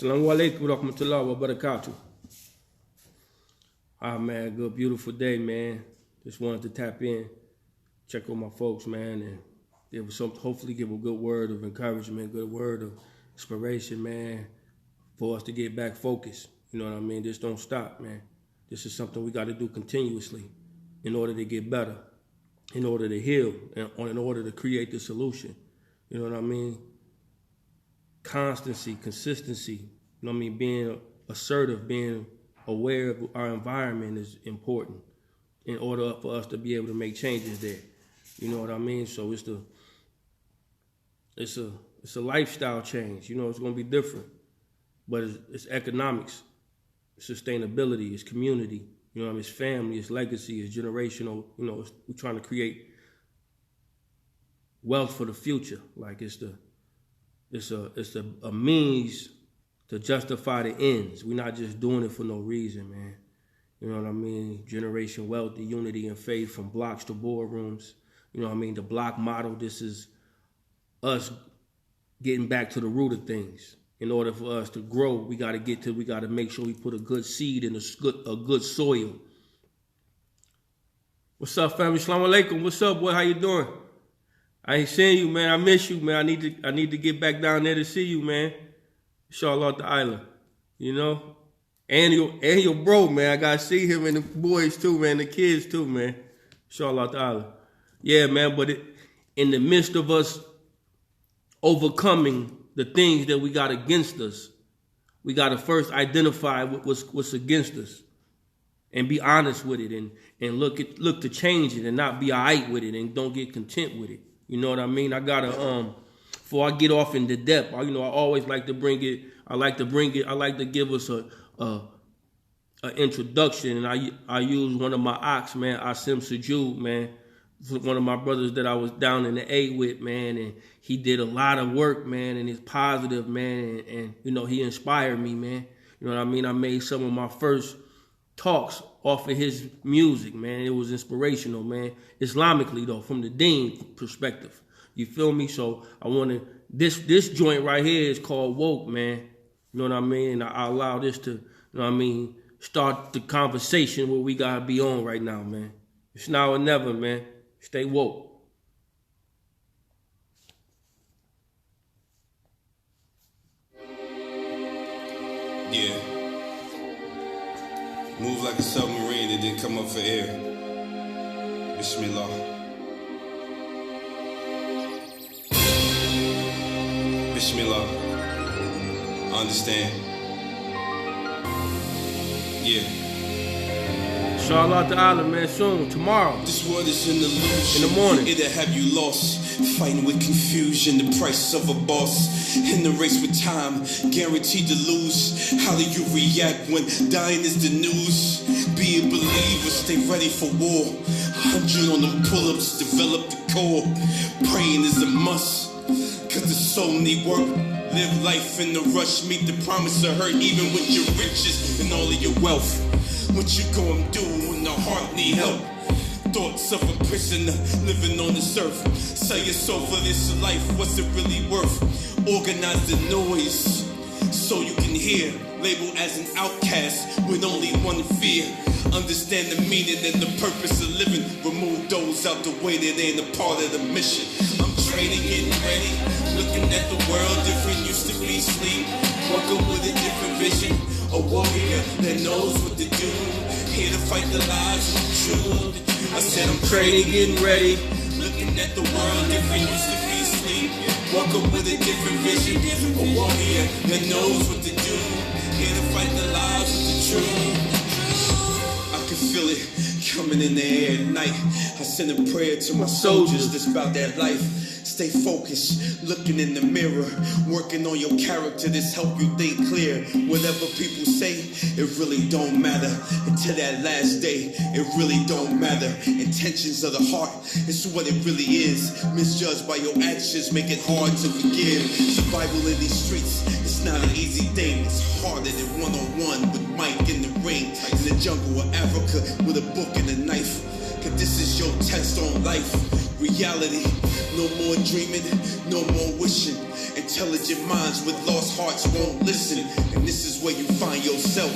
Assalamu alaikum wa rahmatullahi wa barakatuh. Man, good, beautiful day, man. Just wanted to tap in, check on my folks, man, and hopefully give a good word of encouragement, good word of inspiration, man, for us to get back focused. You know what I mean? Just don't stop, man. This is something we got to do continuously in order to get better, in order to heal, and in order to create the solution. You know what I mean? Constancy, consistency, you know what I mean? Being assertive, being aware of our environment is important in order for us to be able to make changes there. You know what I mean? So it's a lifestyle change. You know, it's going to be different, but it's economics, sustainability, it's community. You know what I mean? It's family, it's legacy, it's generational. You know, we're trying to create wealth for the future. Like it's a means to justify the ends. We're not just doing it for no reason, man. You know what I mean? Generation wealth, the unity and faith from blocks to boardrooms. You know what I mean? The block model, this is us getting back to the root of things. In order for us to grow, we got to make sure we put a good seed in a good soil. What's up, family? Assalamu alaikum. What's up, boy? How you doing? I ain't seen you, man. I miss you, man. I need to get back down there to see you, man. Inshallah, the island, you know, and your bro, man. I gotta see him and the boys too, man. The kids too, man. Inshallah, the island. Yeah, man. But in the midst of us overcoming the things that we got against us, we got to first identify what's against us and be honest with it and look to change it and not be all right with it and don't get content with it. You know what I mean? I gotta before I get off into depth, I always like to bring it. I like to give us a introduction, and I use one of my ox, man, Asim Sajud, man, one of my brothers that I was down in the A with, man, and he did a lot of work, man, and it's positive, man, and he inspired me, man. You know what I mean? I made some of my first talks off of his music, man. It was inspirational, man. Islamically, though, from the deen perspective. You feel me? So I want to, this joint right here is called Woke, man. You know what I mean? And I allow this to, you know what I mean, start the conversation where we got to be on right now, man. It's now or never, man. Stay woke. Yeah. Move like a submarine that didn't come up for air. Bismillah. Bismillah. I understand. Yeah. Inshallah ta'ala, man, soon, tomorrow. This world is an illusion. In the morning. It'll have you lost. Fighting with confusion, the price of a boss. In the race with time, guaranteed to lose. How do you react when dying is the news? Be a believer, stay ready for war. 100 on them pull-ups, develop the core. Praying is a must, cause the soul need work. Live life in the rush, meet the promise of hurt. Even with your riches and all of your wealth. What you gonna do when the heart need help? Thoughts of a prisoner living on this earth. Sell your soul for this life, what's it really worth? Organize the noise so you can hear. Labeled as an outcast with only one fear. Understand the meaning and the purpose of living. Remove those out the way that ain't a part of the mission. I'm training, getting ready. Looking at the world different, used to be sleep. Woke up with a different vision. A warrior that knows what to do. Here to fight the lies of the truth. I said I'm training, getting ready. Looking at the world different, used to be sleep. Woke up with a different vision. A warrior that knows what to do. Here to fight the lies of the truth. I can feel it coming in the air at night. I send a prayer to my soldiers that's about that life. Stay focused, looking in the mirror, working on your character, this help you think clear. Whatever people say, it really don't matter. Until that last day, it really don't matter. Intentions of the heart, it's what it really is. Misjudged by your actions, make it hard to forgive. Survival in these streets, it's not an easy thing. It's harder than one-on-one with Mike in the ring. In the jungle of Africa with a book and a knife. Cause this is your test on life. Reality, no more dreaming, no more wishing. intelligent minds with lost hearts won't listen. And this is where you find yourself,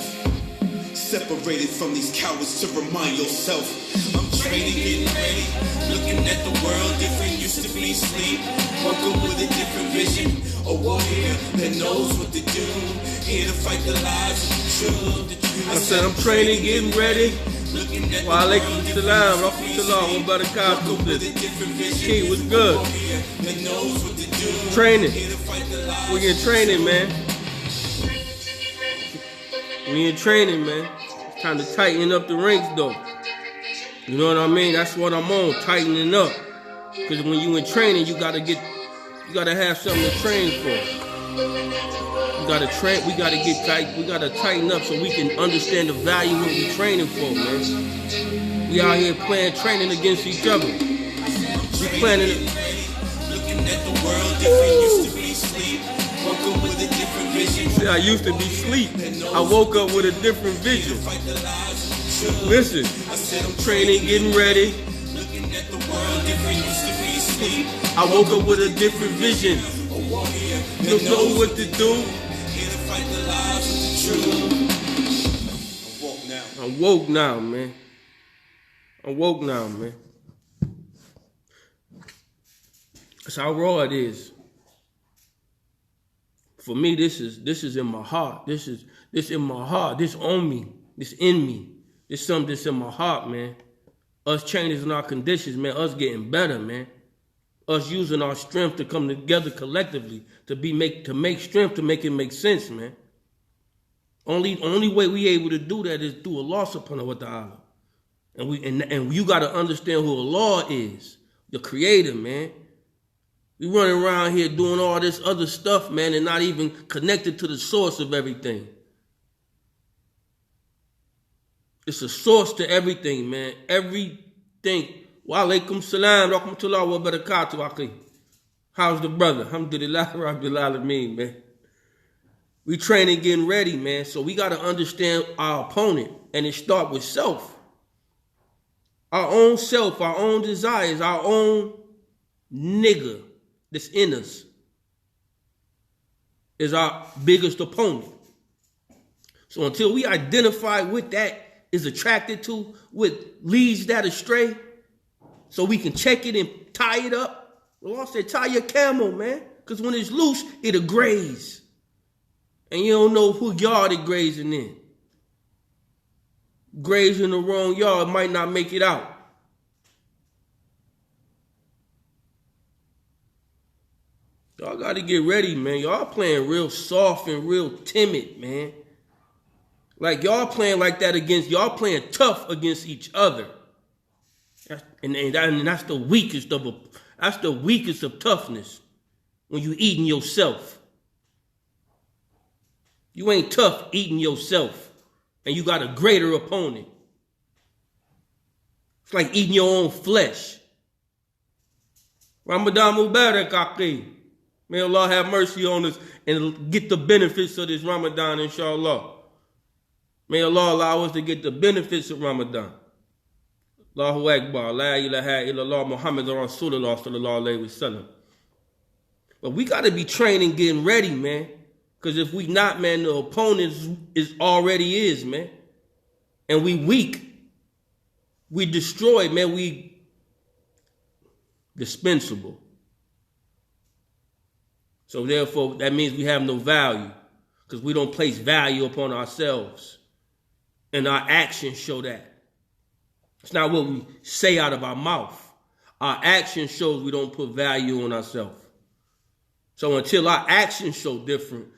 separated from these cowards to remind yourself. I'm training, getting ready, looking at the world different. Used to be asleep, woke up with a different vision. A warrior that knows what to do, here to fight the lies of the truth. I said I'm training, getting ready. Wa alaikum salam, rahmatullah, wa barakatuh. Key was good. Training. We in training, man. We in training, man. It's time to tighten up the ranks, though. You know what I mean? That's what I'm on, tightening up. Because when you in training, you gotta have something to train for. We gotta get tight. We gotta tighten up so we can understand the value of what we training for, man. We out here training against each other. We planning it. Looking at the world different, used to be asleep, woke up with a different vision. See, I used to be asleep. I woke up with a different vision. Listen, I'm training, getting ready. Looking at the world different, used to be asleep. I woke up with a different vision. You don't know what to do. Here to fight the lies of the truth. I'm woke now, man. I'm woke now, man. That's how raw it is. For me, this is in my heart. This in my heart. This on me. This in me. This something that's in my heart, man. Us changing our conditions, man. Us getting better, man. Us using our strength to come together collectively to make strength to make it make sense, man. Only way we able to do that is through Allah subhanahu wa ta'ala. And you gotta understand who Allah is, the creator, man. We running around here doing all this other stuff, man, and not even connected to the source of everything. It's a source to everything, man. Everything. Wa alaikum salam, rahmatullah wa barakatuh, akhi. How's the brother? Alhamdulillah, rabbil alameen, man. We training, getting ready, man. So we got to understand our opponent. And it start with self. Our own self, our own desires, our own nigga that's in us is our biggest opponent. So until we identify what that is attracted to, what leads that astray, so we can check it and tie it up. The law said, tie your camel, man. Because when it's loose, it'll graze. And you don't know who yard it grazing in. Grazing the wrong yard might not make it out. Y'all got to get ready, man. Y'all playing real soft and real timid, man. Like y'all playing like that y'all playing tough against each other. And that's the weakest of toughness when you eating yourself. You ain't tough eating yourself, and you got a greater opponent. It's like eating your own flesh. Ramadan Mubarak, akhi. May Allah have mercy on us and get the benefits of this Ramadan, inshallah. May Allah allow us to get the benefits of Ramadan. Allahu Akbar, la ilaha illallah, Muhammad Rasulullah sallallahu alayhi wa sallam. But we got to be training, getting ready, man. Because if we not, man, the opponent already is, man. And we weak. We destroyed, man. We dispensable. So therefore, that means we have no value. Because we don't place value upon ourselves. And our actions show that. It's not what we say out of our mouth. Our action shows we don't put value on ourselves. So until our actions show different,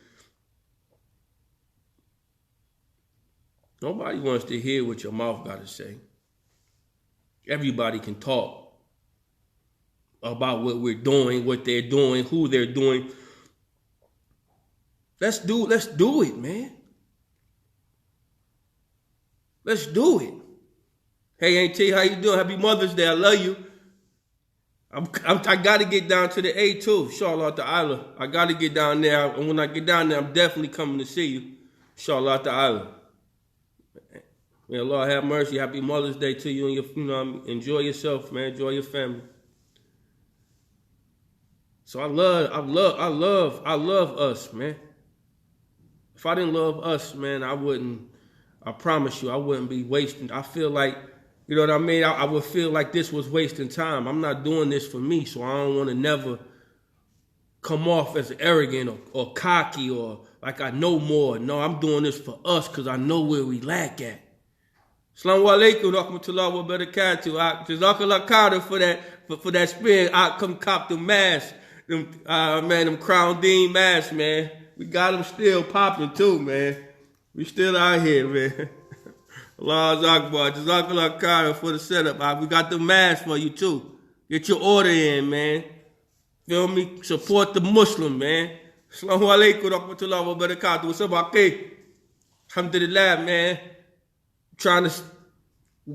nobody wants to hear what your mouth got to say. Everybody can talk about what we're doing, what they're doing, who they're doing. Let's do it, man. Let's do it. Hey, Auntie, how you doing? Happy Mother's Day. I love you. I got to get down to the A too, inshallah ta'ala. I got to get down there. And when I get down there, I'm definitely coming to see you, inshallah ta'ala. May Allah have mercy. Happy Mother's Day to you and enjoy yourself, man. Enjoy your family. So I love us, man. If I didn't love us, man, I promise you, I wouldn't be wasting. I feel like, you know what I mean? I would feel like this was wasting time. I'm not doing this for me, so I don't want to never come off as arrogant or cocky or like I know more. No, I'm doing this for us because I know where we lack at. Assalamu alaikum, rahmatullah wa barakatuh. Jazakallah khair for that spin. I come cop the mask. Them Crown Dean masks, man. We got them still popping too, man. We still out here, man. Allah's Akbar. Jazakallah khair for the setup. We got the masks for you too. Get your order in, man. Feel me? Support the Muslim, man. Assalamu alaikum rahmatullahi wa barakatuh. What's up, Aqi? Alhamdulillah, man. Trying to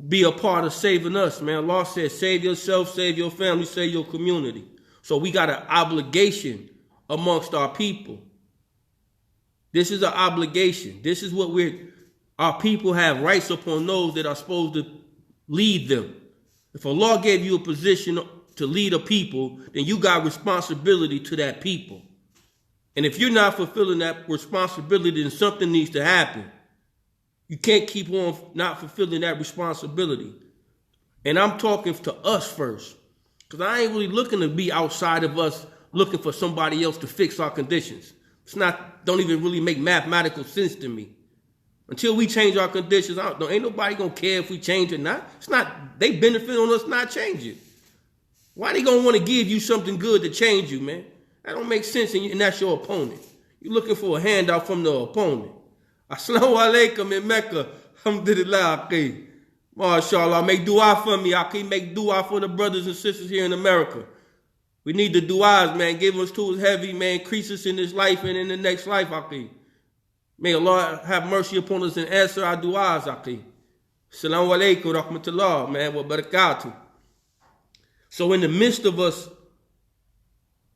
be a part of saving us, man. Allah said, save yourself, save your family, save your community. So we got an obligation amongst our people. This is an obligation. This is what our people have rights upon those that are supposed to lead them. If Allah gave you a position to lead a people, then you got responsibility to that people. And if you're not fulfilling that responsibility, then something needs to happen. You can't keep on not fulfilling that responsibility. And I'm talking to us first. Because I ain't really looking to be outside of us looking for somebody else to fix our conditions. Don't even really make mathematical sense to me. Until we change our conditions, ain't nobody gonna care if we change or not. They benefit on us not changing. Why they gonna want to give you something good to change you, man? That don't make sense, and that's your opponent. You're looking for a handout from the opponent. Assalamu alaikum in Mecca. Alhamdulillah, Aqi. MashaAllah, make dua for me, Aqi. Make dua for the brothers and sisters here in America. We need the duas, man. Give us tools heavy, man. Increase us in this life and in the next life, Aqi. May Allah have mercy upon us and answer our duas, Aqi. Assalamu alaikum rahmatullah, man, wa barakatuh. So in the midst of us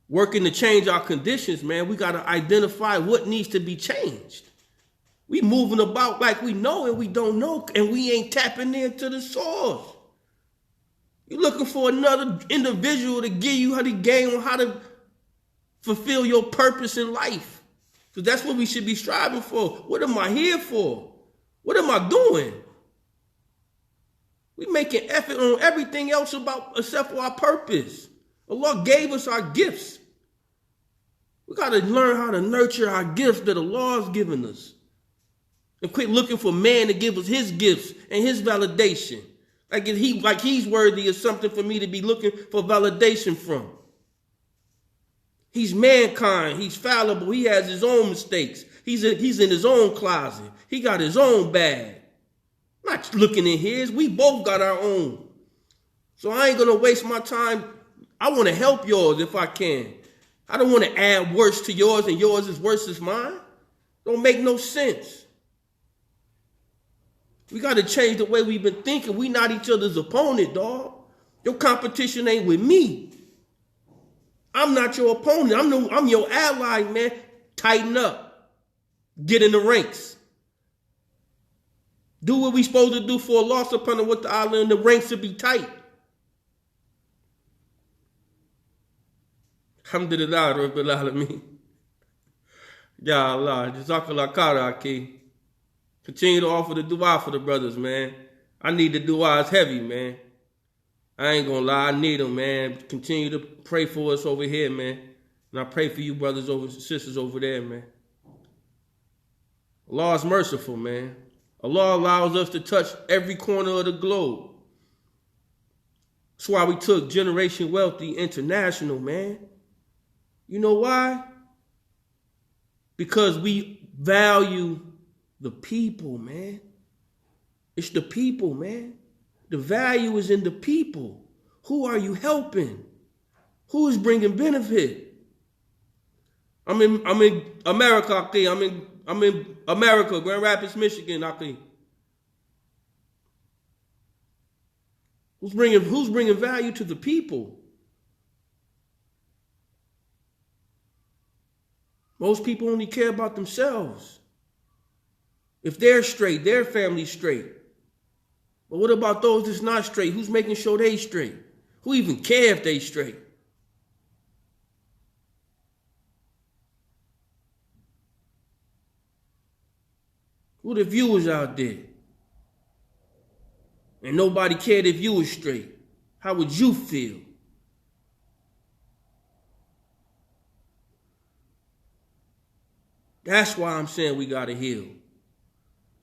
working to change our conditions, man, we got to identify what needs to be changed. We moving about like we know and we don't know, and we ain't tapping into the source. You're looking for another individual to give you how to fulfill your purpose in life. Because that's what we should be striving for. What am I here for? What am I doing? We making effort on everything else except for our purpose. Allah gave us our gifts. We got to learn how to nurture our gifts that Allah has given us. And quit looking for man to give us his gifts and his validation. Like he's worthy of something for me to be looking for validation from. He's mankind. He's fallible. He has his own mistakes. He's in his own closet. He got his own bag. I'm not looking in his. We both got our own. So I ain't going to waste my time. I want to help yours if I can. I don't want to add worse to yours and yours is worse than mine. Don't make no sense. We got to change the way we've been thinking. We not each other's opponent, dog. Your competition ain't with me. I'm not your opponent. I'm your ally, man. Tighten up. Get in the ranks. Do what we supposed to do for Allah subhanahu wa ta'ala, and the ranks will be tight. Alhamdulillah, Rabbil Alameen. Ya Allah, Jazakallah khair, Aqi. Continue to offer the dua for the brothers, man. I need the duas heavy, man. I ain't gonna lie, I need them, man. Continue to pray for us over here, man. And I pray for you brothers and sisters over there, man. Allah is merciful, man. Allah allows us to touch every corner of the globe. That's why we took Generation Wealthy International, man. You know why? Because we value the people, man. It's the people, man. The value is in the people. Who are you helping? Who is bringing benefit? I'm in America, Aqi. I'm in America, Grand Rapids, Michigan, Aqi. Who's bringing value to the people? Most people only care about themselves. If they're straight, their family's straight. But what about those that's not straight? Who's making sure they straight? Who even care if they straight? Who the viewers out there? And nobody cared if you was straight. How would you feel? That's why I'm saying we gotta heal.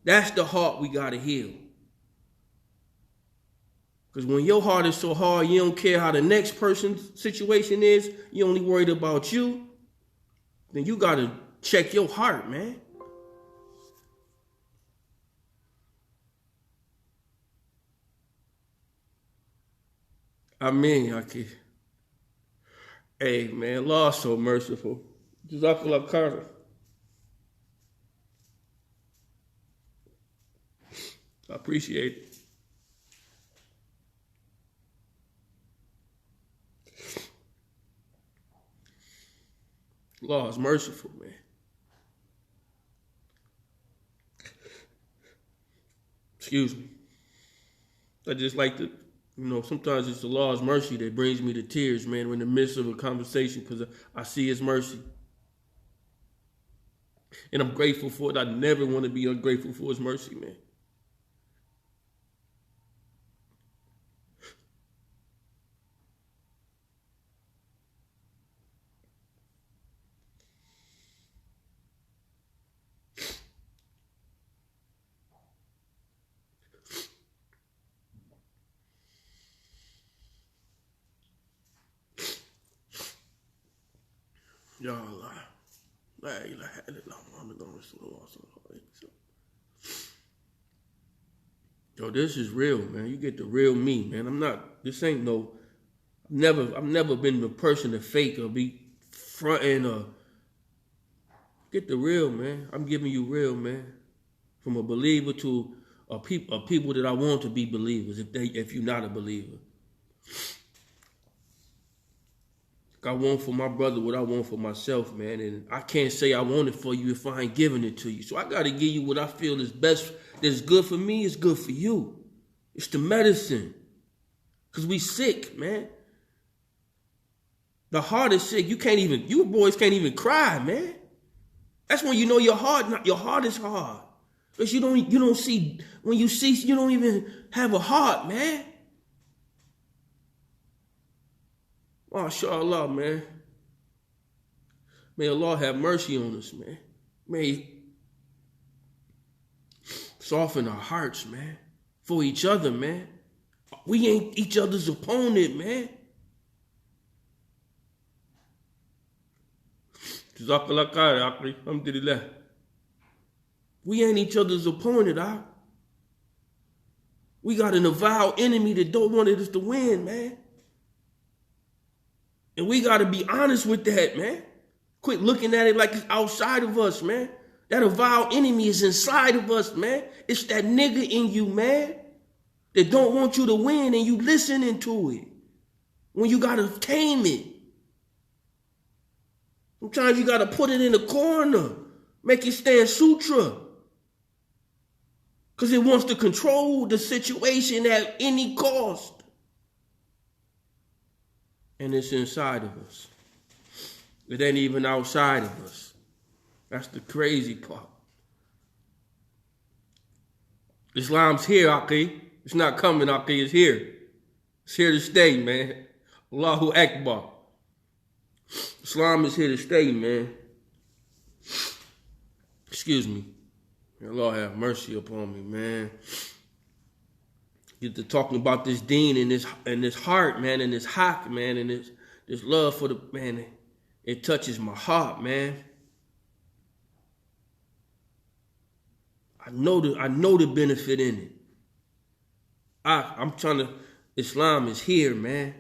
That's the heart we gotta heal. Because when your heart is so hard, you don't care how the next person's situation is, you're only worried about you, then you gotta check your heart, man. I mean, hey, man, Allah is so merciful. Jazakallah khair. I appreciate it. Allah is merciful, man. Excuse me. I just like to, sometimes it's the Lord's mercy that brings me to tears, man, in the midst of a conversation, because I see his mercy. And I'm grateful for it. I never want to be ungrateful for his mercy, man. Ya Allah. La ilaha illallah Muhammadur Rasulullah. Yo, this is real, man. You get the real me, man. I've never been the person to fake or be fronting or get the real, man. I'm giving you real, man. From a believer to a people that I want to be believers if you're not a believer. I want for my brother what I want for myself, man. And I can't say I want it for you if I ain't giving it to you. So I got to give you what I feel is best, that's good for me, is good for you. It's the medicine. Because we sick, man. The heart is sick. You boys can't even cry, man. That's when you know your heart is hard. Because you don't see, when you see, you don't even have a heart, man. MashaAllah, man. May Allah have mercy on us, man. May He soften our hearts, man. For each other, man. We ain't each other's opponent, man. Jazakallah khair, Akhi. Alhamdulillah. We ain't each other's opponent, We got an avowed enemy that don't want us to win, man. And we got to be honest with that, man. Quit looking at it like it's outside of us, man. That avowed enemy is inside of us, man. It's that nigga in you, man, that don't want you to win and you listening to it. When you got to tame it. Sometimes you got to put it in the corner. Make it stand sutra. Because it wants to control the situation at any cost. And it's inside of us. It ain't even outside of us. That's the crazy part. Islam's here, Akhi. It's not coming, Akhi. It's here. It's here to stay, man. Allahu Akbar. Islam is here to stay, man. Excuse me. May Allah have mercy upon me, man. Get to talking about this deen and this heart, man, and this hawk, man, and this love for the man. It touches my heart, man. I know the benefit in it. I'm trying to. Islam is here, man.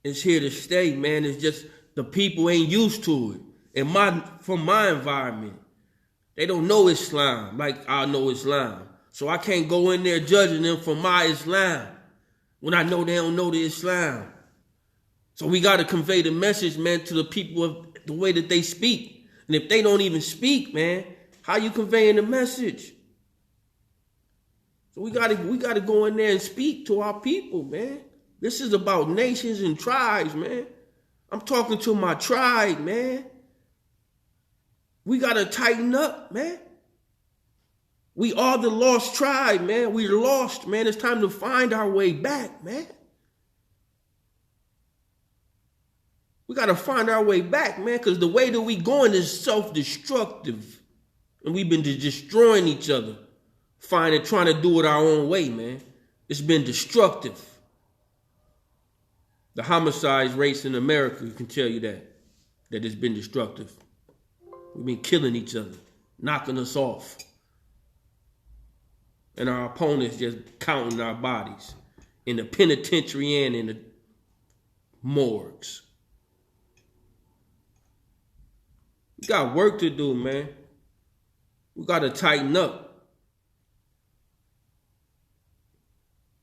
It's here to stay, man. It's just the people ain't used to it. And from my environment, they don't know Islam like I know Islam. So I can't go in there judging them for my Islam when I know they don't know the Islam. So we got to convey the message, man, to the people of the way that they speak. And if they don't even speak, man, how you conveying the message? So we got to go in there and speak to our people, man. This is about nations and tribes, man. I'm talking to my tribe, man. We got to tighten up, man. We are the lost tribe, man. We're lost, man. It's time to find our way back, man. We got to find our way back, man, because the way that we going is self-destructive. And we've been destroying each other, trying to do it our own way, man. It's been destructive. The homicide rates in America can tell you that it's been destructive. We've been killing each other, knocking us off. And our opponents just counting our bodies in the penitentiary and in the morgues. We got work to do, man. We got to tighten up.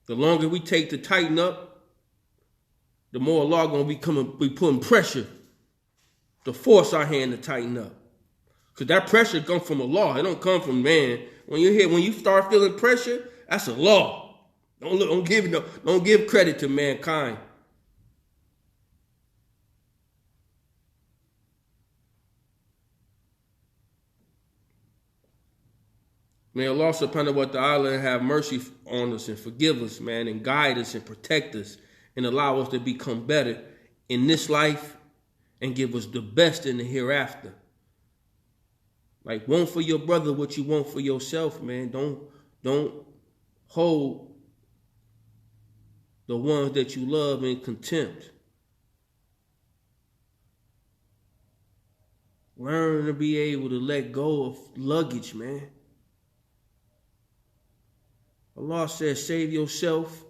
The longer we take to tighten up, the more Allah going to be putting pressure to force our hand to tighten up. Because that pressure comes from Allah. It don't come from man. When you start feeling pressure, that's a law. Don't give credit to mankind. May Allah subhanahu wa ta'ala have mercy on us and forgive us, man, and guide us and protect us and allow us to become better in this life and give us the best in the hereafter. Like, want for your brother what you want for yourself, man. Don't hold the ones that you love in contempt. Learn to be able to let go of luggage, man. Allah says, save yourself,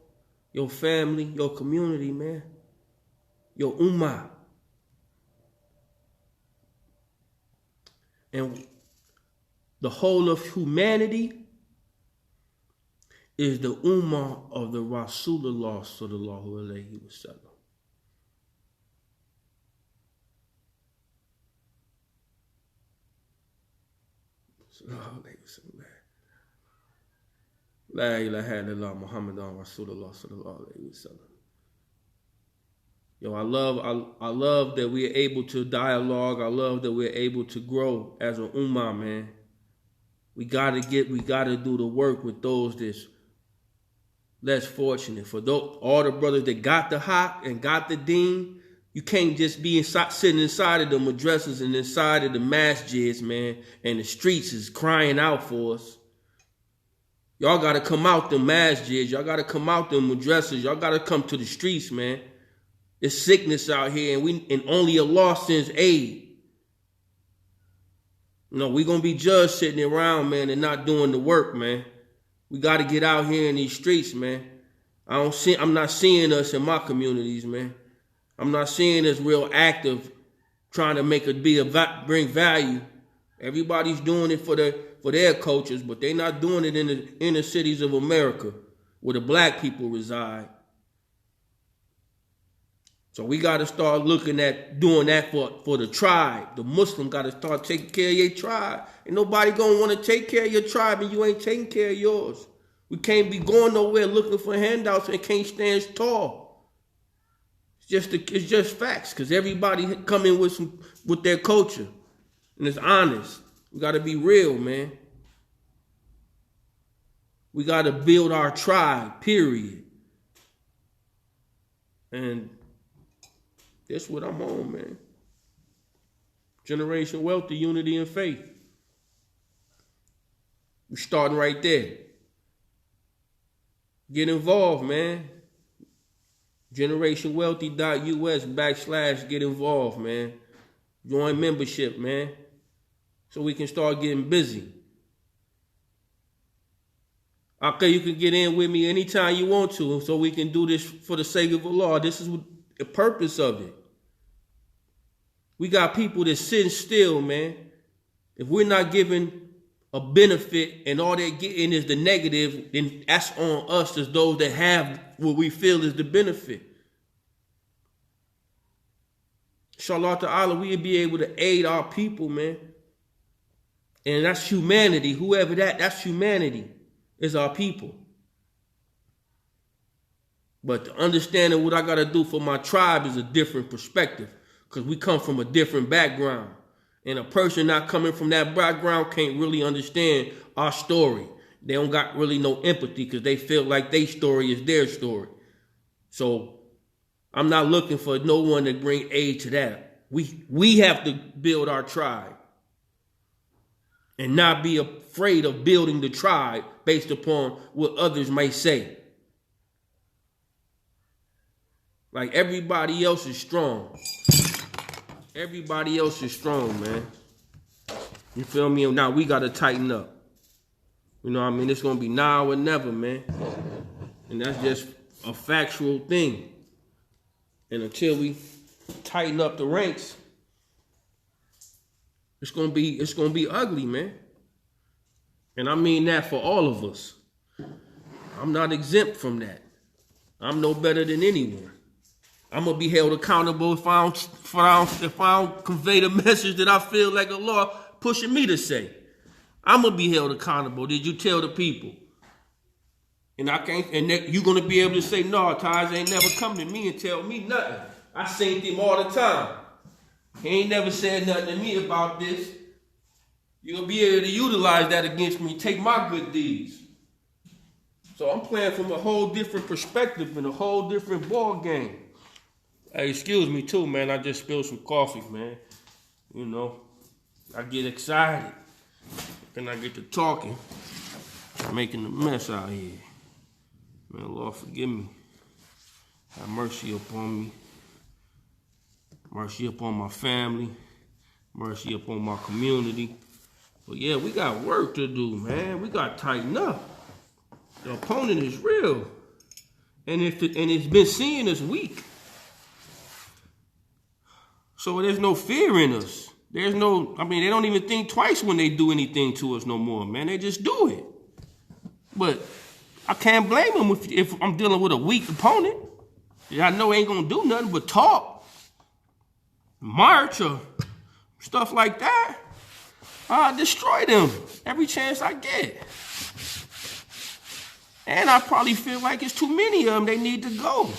your family, your community, man. Your ummah. And the whole of humanity is the ummah of the Rasulullah sallallahu alayhi wa sallam. La ilaha illallah Muhammadan Rasulullah sallallahu alayhi wa sallam. Yo, I love that we're able to dialogue. I love that we're able to grow as an ummah, man. We gotta do the work with those that's less fortunate. For all the brothers that got the haq and got the deen, you can't just be sitting inside of the madrasas and inside of the masjids, man, and the streets is crying out for us. Y'all gotta come out the masjids. Y'all gotta come out the madrasas. Y'all gotta come to the streets, man. There's sickness out here, and only Allah sends aid. No, we're gonna be judged sitting around, man, and not doing the work, man. We gotta get out here in these streets, man. I'm not seeing us in my communities, man. I'm not seeing us real active, trying to bring value. Everybody's doing it for their cultures, but they're not doing it in the inner cities of America, where the black people reside. So we got to start looking at doing that for the tribe. The Muslim got to start taking care of your tribe. Ain't nobody going to want to take care of your tribe and you ain't taking care of yours. We can't be going nowhere looking for handouts and can't stand tall. It's just facts, because everybody come in with their culture. And it's honest. We got to be real, man. We got to build our tribe, period. And that's what I'm on, man. Generation wealthy, unity, and faith. We're starting right there. Get involved, man. GenerationWealthy.us/ get involved, man. Join membership, man. So we can start getting busy. Okay, you can get in with me anytime you want to, so we can do this for the sake of Allah. This is the purpose of it. We got people that's sitting still, man. If we're not giving a benefit and all they're getting is the negative, then that's on us as those that have what we feel is the benefit. Inshallah ta'ala, we'll be able to aid our people, man. And that's humanity. Whoever that's humanity, is our people. But the understanding what I got to do for my tribe is a different perspective, because we come from a different background. And a person not coming from that background can't really understand our story. They don't got really no empathy because they feel like their story is their story. So I'm not looking for no one to bring aid to that. We have to build our tribe and not be afraid of building the tribe based upon what others might say. Like everybody else is strong. Everybody else is strong, man. You feel me? Now we got to tighten up. You know what I mean? It's going to be now or never, man. And that's just a factual thing. And until we tighten up the ranks, it's going to be ugly, man. And I mean that for all of us. I'm not exempt from that. I'm no better than anyone. I'm going to be held accountable if I don't convey the message that I feel like Allah pushing me to say. I'm going to be held accountable. Did you tell the people? And I can't, and you're going to be able to say, no, Taj ain't never come to me and tell me nothing. I seen him all the time. He ain't never said nothing to me about this. You're going to be able to utilize that against me, take my good deeds. So I'm playing from a whole different perspective and a whole different ball game. Hey, excuse me too, man. I just spilled some coffee, man. You know, I get excited. Then I get to talking, making a mess out here. Man, Lord, forgive me. Have mercy upon me. Mercy upon my family. Mercy upon my community. But yeah, we got work to do, man. We got to tighten up. The opponent is real. And it's been seen as weak. So there's no fear in us. They don't even think twice when they do anything to us no more, man. They just do it. But I can't blame them if I'm dealing with a weak opponent. I know ain't gonna do nothing but talk, march, or stuff like that. I destroy them every chance I get. And I probably feel like it's too many of them. They need to go.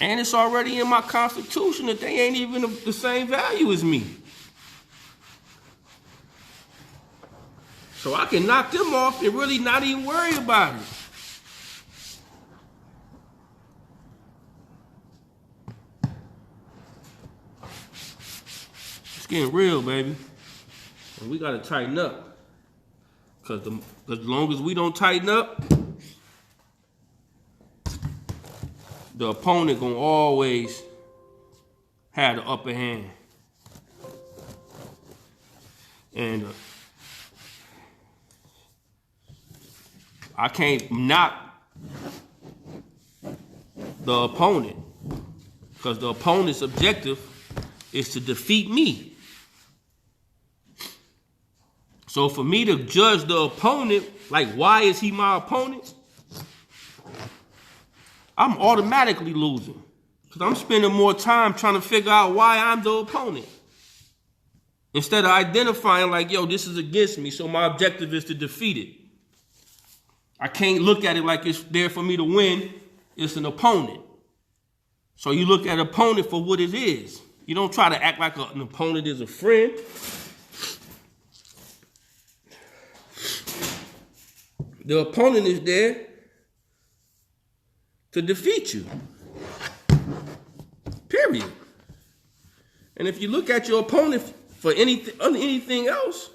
And it's already in my constitution that they ain't even the same value as me. So I can knock them off and really not even worry about it. It's getting real, baby. And we got to tighten up. Because as long as we don't tighten up, the opponent gonna always have the upper hand. And I can't knock the opponent because the opponent's objective is to defeat me. So for me to judge the opponent, like why is he my opponent? I'm automatically losing because I'm spending more time trying to figure out why I'm the opponent. Instead of identifying like, yo, this is against me, so my objective is to defeat it. I can't look at it like it's there for me to win. It's an opponent. So you look at an opponent for what it is. You don't try to act like an opponent is a friend. The opponent is there to defeat you. Period. And if you look at your opponent for anything else,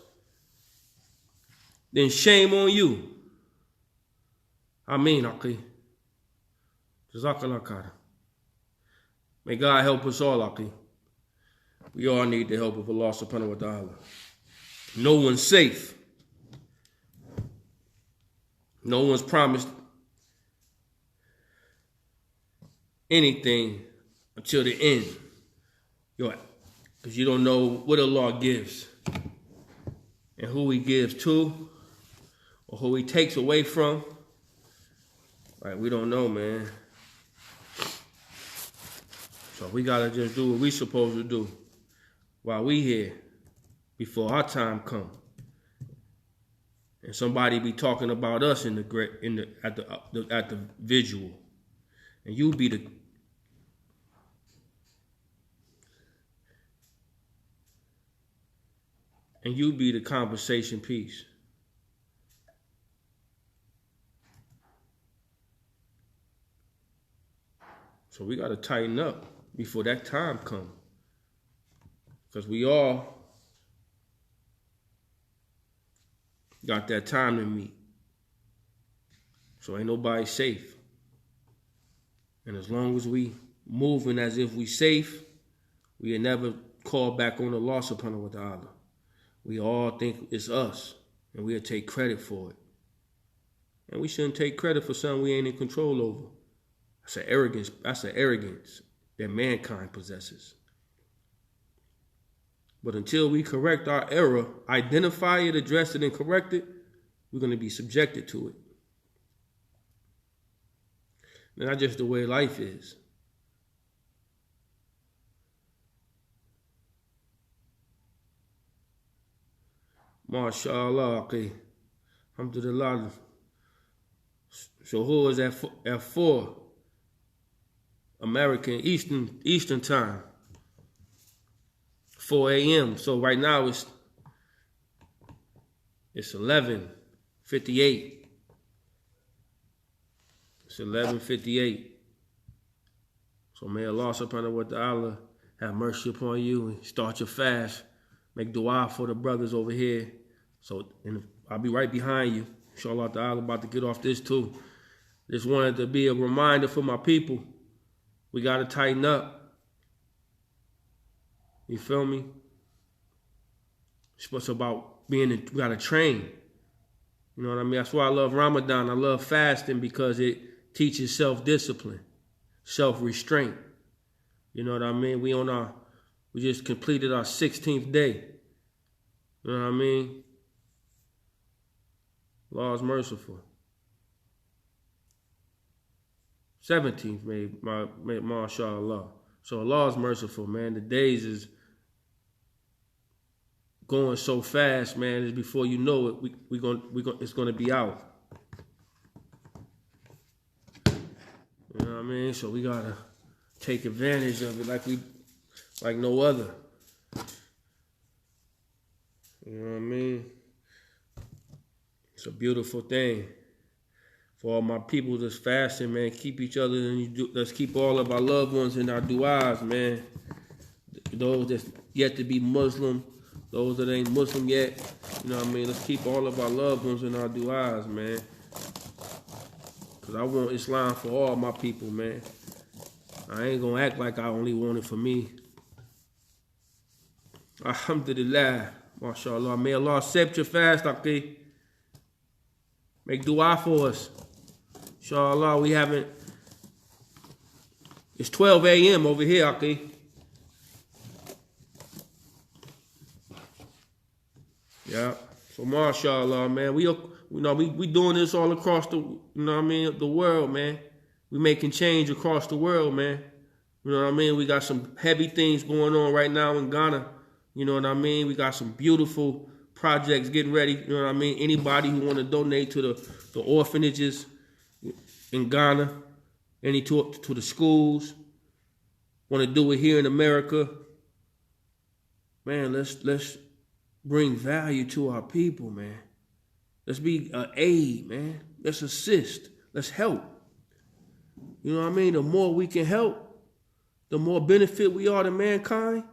then shame on you. I mean, okay. Jazakallah khair. May God help us all, okay. We all need the help of Allah subhanahu wa ta'ala. No one's safe. No one's promised anything until the end. Because you don't know what Allah gives and who He gives to or who He takes away from. Like, we don't know, man. So we got to just do what we supposed to do while we here before our time come. And somebody be talking about us at the visual. And you be and you be the conversation piece. So we got to tighten up before that time comes. Because we all got that time to meet. So ain't nobody safe. And as long as we moving as if we safe, we never call back on the loss upon wa ta'ala. We all think it's us, and we'll take credit for it. And we shouldn't take credit for something we ain't in control over. That's an arrogance that mankind possesses. But until we correct our error, identify it, address it, and correct it, we're going to be subjected to it. And that's just the way life is. MashaAllah, okay. Alhamdulillah. So who is at 4? American Eastern time. 4 a.m. So right now it's 11:58. It's 11:58. So may Allah subhanahu wa ta'ala have mercy upon you and start your fast. Make dua for the brothers over here. So and I'll be right behind you. Inshallah ta'ala, about to get off this too. Just wanted to be a reminder for my people. We got to tighten up. You feel me? It's about we got to train. You know what I mean? That's why I love Ramadan. I love fasting because it teaches self-discipline, self-restraint. You know what I mean? We just completed our 16th day. You know what I mean? Allah is merciful. 17th, mashallah. So Allah is merciful, man. The days is going so fast, man. It's before you know it, it's gonna be out. You know what I mean? So we gotta take advantage of it like no other. You know what I mean? It's a beautiful thing. For all my people that's fasting, man, keep each other let's keep all of our loved ones in our du'as, man. Those that's yet to be Muslim, those that ain't Muslim yet, you know what I mean? Let's keep all of our loved ones in our du'as, man. Because I want Islam for all my people, man. I ain't going to act like I only want it for me. Alhamdulillah, mashallah. May Allah accept your fast, okay? Make dua for us. Inshallah, it's 12 a.m. over here, okay? Yeah. So mashallah, man. We doing this all across the, the world, man. We making change across the world, man. You know what I mean? We got some heavy things going on right now in Ghana. You know what I mean? We got some beautiful projects getting ready. You know what I mean? Anybody who want to donate to the orphanages in Ghana, to the schools, want to do it here in America, man, let's bring value to our people, man. Let's be an aid, man. Let's assist. Let's help. You know what I mean? The more we can help, the more benefit we are to mankind,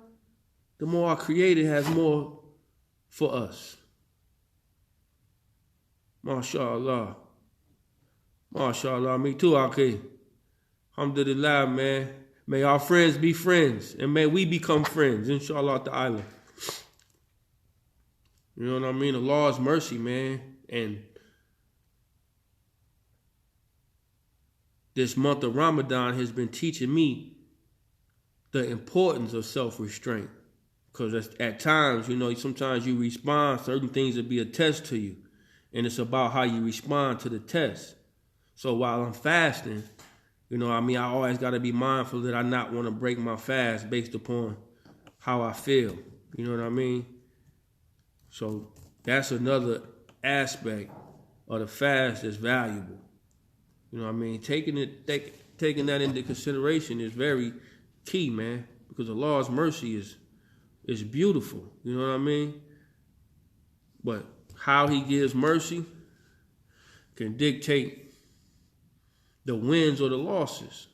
the more our Creator has more for us. MashaAllah. MashaAllah. Me too, okay. Alhamdulillah, man. May our friends be friends, and may we become friends, inshallah ta'ala. You know what I mean? Allah's mercy, man. And this month of Ramadan has been teaching me the importance of self-restraint. Because at times, sometimes you respond, certain things will be a test to you. And it's about how you respond to the test. So while I'm fasting, I always got to be mindful that I not want to break my fast based upon how I feel. You know what I mean? So that's another aspect of the fast that's valuable. You know what I mean? Taking that into consideration is very key, man. Because Allah's mercy is beautiful. You know what I mean? But how he gives mercy can dictate the wins or the losses.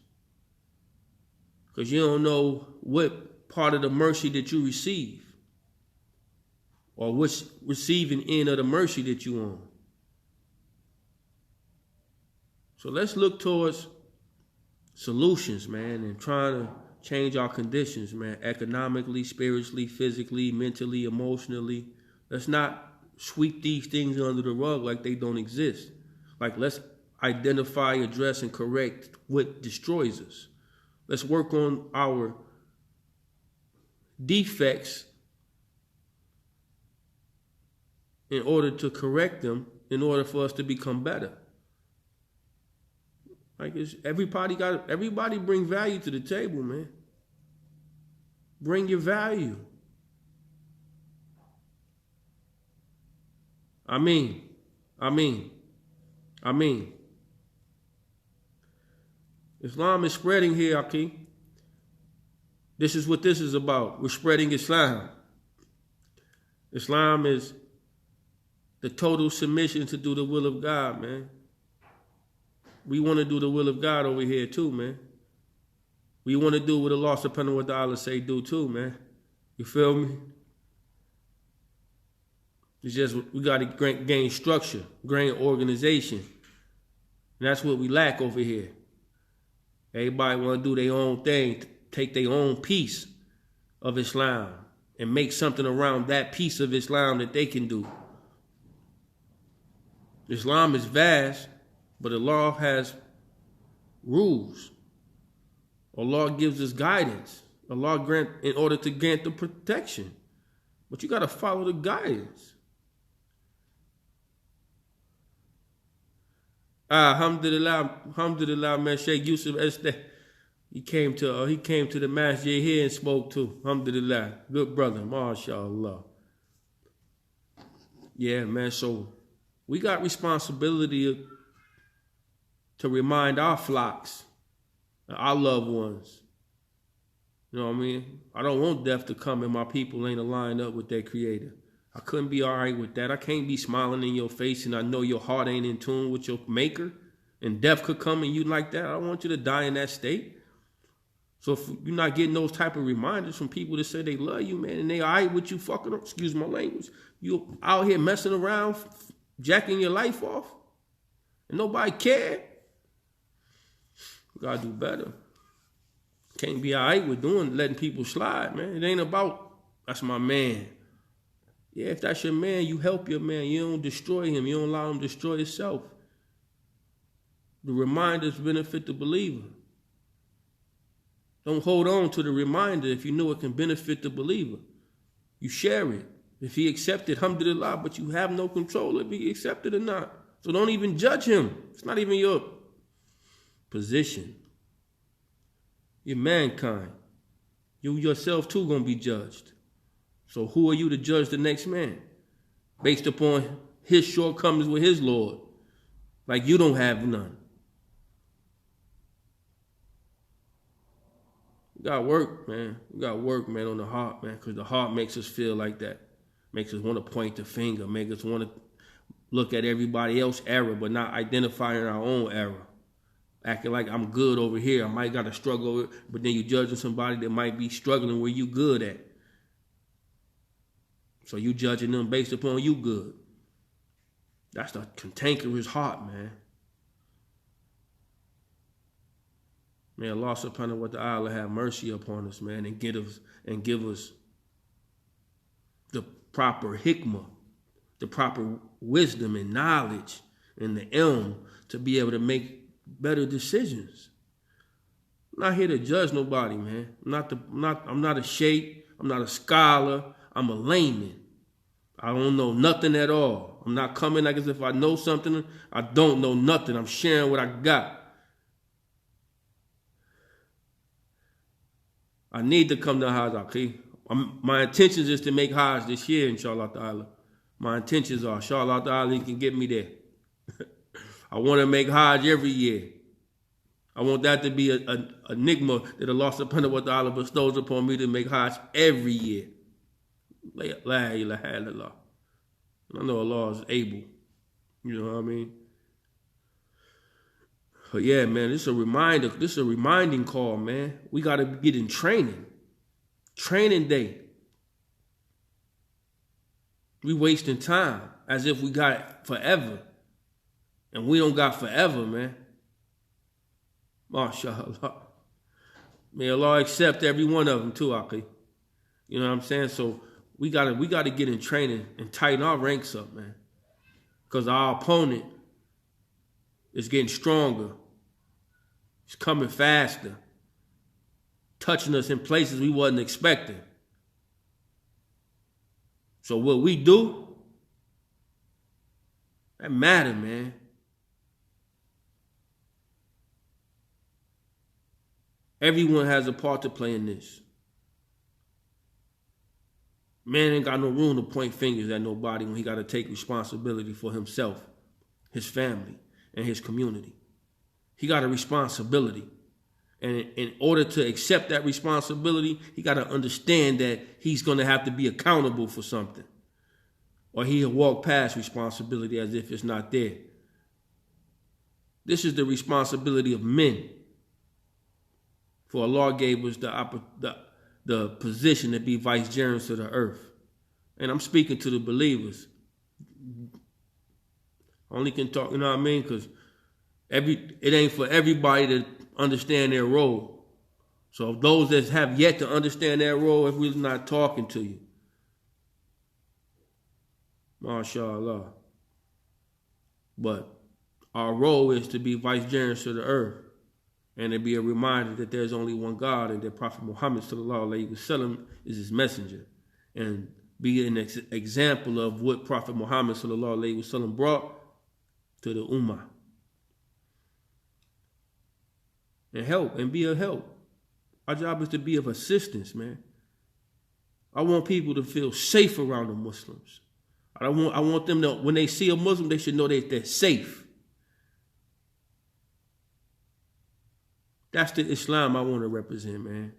Because you don't know what part of the mercy that you receive or which receiving end of the mercy that you on. So let's look towards solutions, man, and trying to change our conditions, man, economically, spiritually, physically, mentally, emotionally. Let's not sweep these things under the rug like they don't exist. Like, let's identify, address, and correct what destroys us. Let's work on our defects in order to correct them, in order for us to become better. Like, everybody bring value to the table, man. Bring your value. I mean. Islam is spreading here, Akeem. This is what this is about. We're spreading Islam. Islam is the total submission to do the will of God, man. We want to do the will of God over here too, man. We want to do what Allah subhanahu wa ta'ala say do too, man. You feel me? It's just we got to gain structure, gain organization. And that's what we lack over here. Everybody want to do their own thing, take their own piece of Islam and make something around that piece of Islam that they can do. Islam is vast, but Allah has rules. Allah gives us guidance. Allah grant in order to grant the protection. But you got to follow the guidance. Alhamdulillah, man. Sheikh Yusuf Esteh, he came to the masjid here and spoke too. Alhamdulillah, good brother, mashallah. Yeah, man. So we got responsibility to remind our flocks, our loved ones. You know what I mean? I don't want death to come and my people ain't aligned up with their Creator. I couldn't be all right with that. I can't be smiling in your face and I know your heart ain't in tune with your Maker, and death could come and you like that. I don't want you to die in that state. So if you're not getting those type of reminders from people that say they love you, man, and they all right with you fucking up, excuse my language, you out here messing around, jacking your life off, and nobody care. You gotta do better. Can't be all right with letting people slide, man. It ain't about, that's my man. Yeah, if that's your man, you help your man. You don't destroy him. You don't allow him to destroy himself. The reminders benefit the believer. Don't hold on to the reminder if you know it can benefit the believer. You share it. If he accepted, alhamdulillah, but you have no control if he accepted or not. So don't even judge him. It's not even your position. You're mankind. You yourself too gonna be judged. So who are you to judge the next man? Based upon his shortcomings with his Lord. Like you don't have none. We got work, man. We got work, man, on the heart, man. Because the heart makes us feel like that. Makes us want to point the finger. Makes us want to look at everybody else's error, but not identifying our own error. Acting like I'm good over here. I might got to struggle, but then you judging somebody that might be struggling where you good at. So you judging them based upon you good. That's the cantankerous heart, man. May Allah subhanahu wa ta'ala have mercy upon us, man, and give us the proper hikmah, the proper wisdom and knowledge and the ilm to be able to make better decisions. I'm not here to judge nobody, man. I'm not a sheikh. I'm not a scholar. I'm a layman. I don't know nothing at all. I'm not coming like as if I know something. I don't know nothing. I'm sharing what I got. I need to come to Hajj, okay? My intentions is to make Hajj this year, inshallah ta'ala. My intentions are, inshallah ta'ala, he can get me there. I want to make Hajj every year. I want that to be a enigma that Allah subhanahu wa ta'ala bestows upon me to make Hajj every year. La ilaha illallah. I know Allah is able. You know what I mean? But yeah, man, this is a reminder. This is a reminding call, man. We got to get in training. Training day. We wasting time as if we got forever. And we don't got forever, man. MashaAllah. May Allah accept every one of them too, Aki. You know what I'm saying? So we gotta get in training and tighten our ranks up, man. Because our opponent is getting stronger. He's coming faster. Touching us in places we wasn't expecting. So what we do, that matter, man. Everyone has a part to play in this. Man ain't got no room to point fingers at nobody when he got to take responsibility for himself, his family, and his community. He got a responsibility. And in order to accept that responsibility, he got to understand that he's going to have to be accountable for something. Or he'll walk past responsibility as if it's not there. This is the responsibility of men. For Allah gave us the position to be vicegerents of the earth. And I'm speaking to the believers. Only can talk, you know what I mean? Because it ain't for everybody to understand their role. So those that have yet to understand their role, if we're not talking to you, MashaAllah. But our role is to be vicegerents of the earth. And it be a reminder that there's only one God and that Prophet Muhammad sallallahu alaihi wasallam is his messenger. And be an example of what Prophet Muhammad sallallahu alaihi wasallam brought to the ummah. And help, and be a help. Our job is to be of assistance, man. I want people to feel safe around the Muslims. I want them to, when they see a Muslim, they should know that they're safe. That's the Islam I want to represent, man.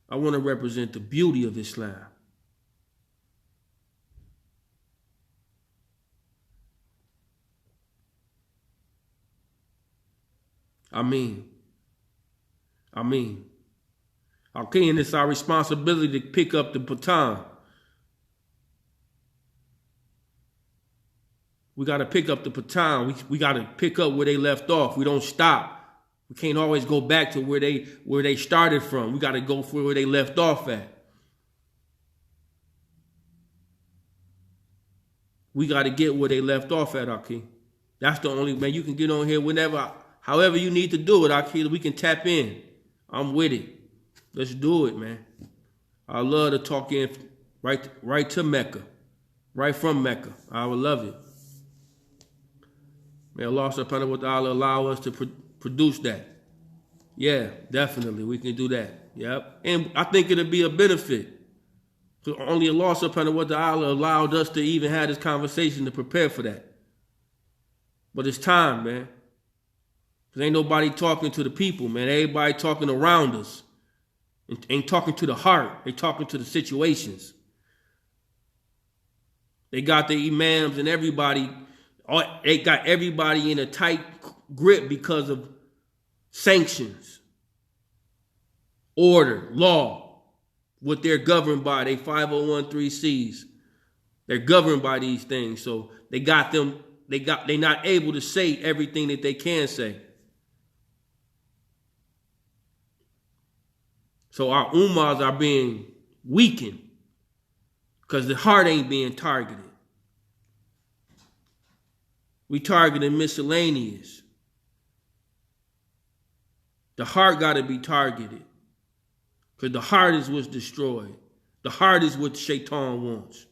I want to represent the beauty of Islam. I mean. Okay, and it's our responsibility to pick up the baton. We got to pick up the baton. We got to pick up where they left off. We don't stop. We can't always go back to where they started from. We got to go for where they left off at. We got to get where they left off at, Aki. That's the only, man, you can get on here whenever, however you need to do it, Aki. We can tap in. I'm with it. Let's do it, man. I love to talk in right to Mecca. Right from Mecca. I would love it. May Allah subhanahu wa ta'ala allow us to produce that. Yeah, definitely. We can do that. Yep. And I think it'll be a benefit. So only Allah subhanahu wa ta'ala allowed us to even have this conversation to prepare for that. But it's time, man. Because ain't nobody talking to the people, man. Everybody talking around us. Ain't talking to the heart. They talking to the situations. They got the imams and everybody. They got everybody in a tight grip because of sanctions, order, law, what they're governed by. They 501(c)(3)s. They're governed by these things. So they they're not able to say everything that they can say. So our ummahs are being weakened because the heart ain't being targeted. We targeting miscellaneous. The heart got to be targeted. Because the heart is what's destroyed. The heart is what Shaitan wants.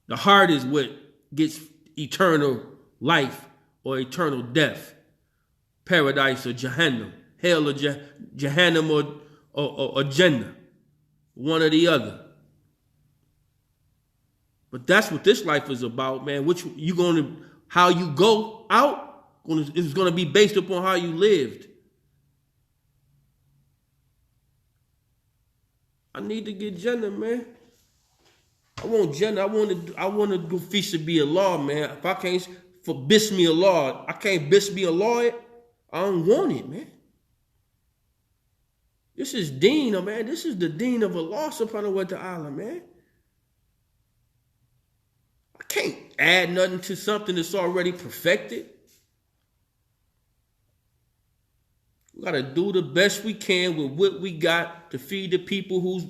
The heart is what gets eternal life or eternal death. Paradise or Jahannam. Hell or Jahannam or Jannah. One or the other. But that's what this life is about, man. How you go out is going to be based upon how you lived. I need to get Jannah, man. I want Jannah. I want to go feast to be a law, man. If I can't for bismi Allah, I can't bismi Allah it. I don't want it, man. This is deen, man. This is the deen of Allah subhanahu wa ta'ala, man. I can't add nothing to something that's already perfected. We got to do the best we can with what we got to feed the people who's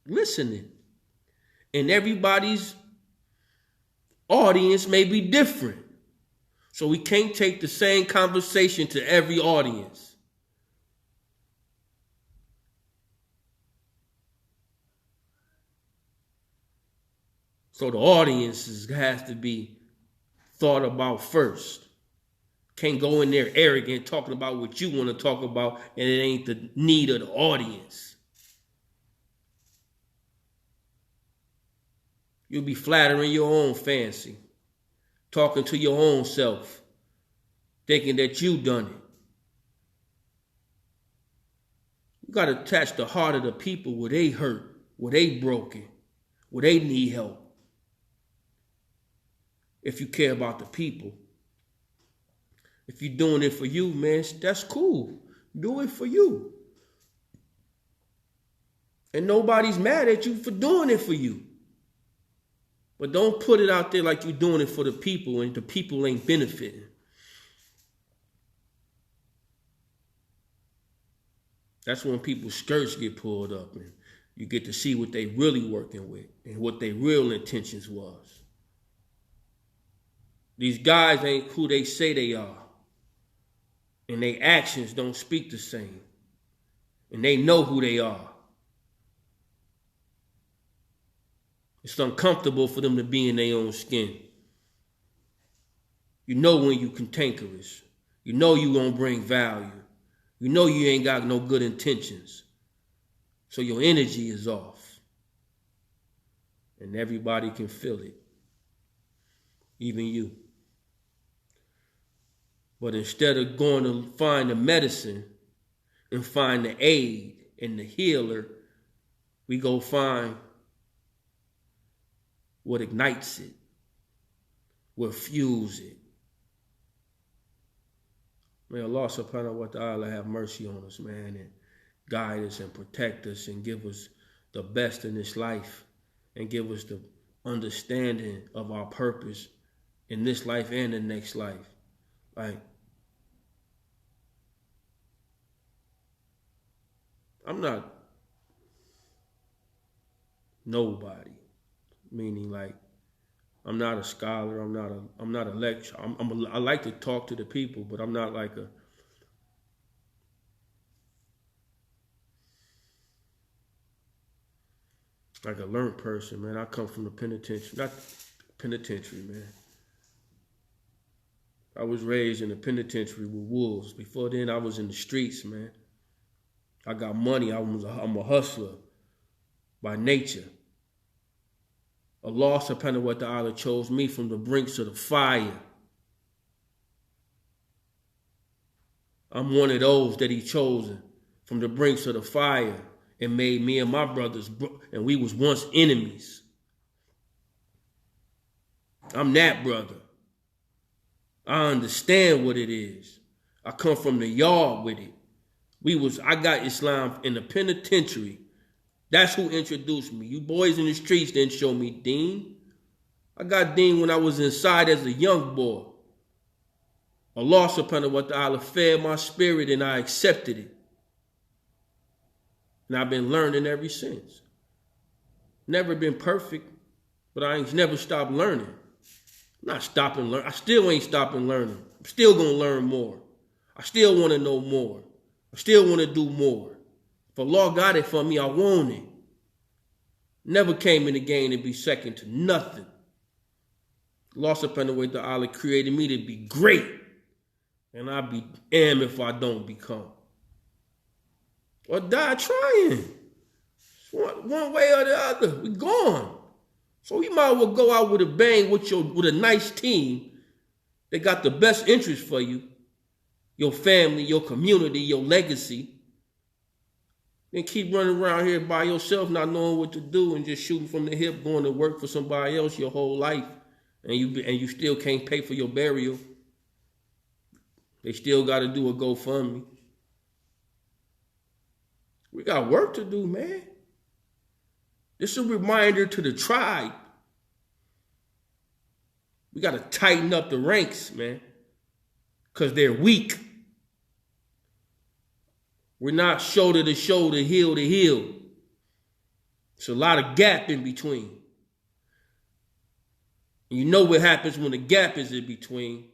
listening. And everybody's audience may be different. So we can't take the same conversation to every audience. So the audiences has to be thought about first. Can't go in there arrogant talking about what you want to talk about and it ain't the need of the audience. You'll be flattering your own fancy, talking to your own self, thinking that you done it. You got to attach the heart of the people where they hurt, where they broken, where they need help. If you care about the people. If you're doing it for you, man, that's cool. Do it for you. And nobody's mad at you for doing it for you. But don't put it out there like you're doing it for the people and the people ain't benefiting. That's when people's skirts get pulled up and you get to see what they really working with and what their real intentions was. These guys ain't who they say they are. And their actions don't speak the same. And they know who they are. It's uncomfortable for them to be in their own skin. You know when you cantankerous. You know you gonna bring value. You know you ain't got no good intentions. So your energy is off. And everybody can feel it. Even you. But instead of going to find the medicine and find the aid and the healer, we go find what ignites it, what fuels it. May Allah subhanahu wa ta'ala have mercy on us, man, and guide us and protect us and give us the best in this life and give us the understanding of our purpose in this life and the next life. Like, I'm not nobody, meaning like I'm not a scholar. I'm not a lecturer. I like to talk to the people, but I'm not like a learned person, man. I come from the penitentiary, not penitentiary, man. I was raised in the penitentiary with wolves. Before then, I was in the streets, man. I got money. I'm a hustler by nature. Allah subhanahu wa ta'ala chose me from the brinks of the fire. I'm one of those that he chosen from the brinks of the fire and made me and my brothers, and we was once enemies. I'm that brother. I understand what it is. I come from the yard with it. I got Islam in the penitentiary. That's who introduced me. You boys in the streets didn't show me deen. I got deen when I was inside as a young boy. Allah subhanahu wa ta'ala fed my spirit and I accepted it. And I've been learning ever since. Never been perfect, but I ain't never stopped learning. I'm not stopping learning. I still ain't stopping learning. I'm still going to learn more. I still want to know more. I still want to do more. If Allah got it for me, I want it. Never came in the game to be second to nothing. Allah subhanahu wa ta'ala created me to be great. And I be damned if I don't become. Or die trying. One way or the other. We gone. So you might as well go out with a bang with a nice team that got the best interest for you. Your family, your community, your legacy. Then keep running around here by yourself, not knowing what to do, and just shooting from the hip, going to work for somebody else your whole life, and you still can't pay for your burial. They still got to do a GoFundMe. We got work to do, man. This is a reminder to the tribe. We got to tighten up the ranks, man, because they're weak. We're not shoulder to shoulder, heel to heel. There's a lot of gap in between. And you know what happens when the gap is in between.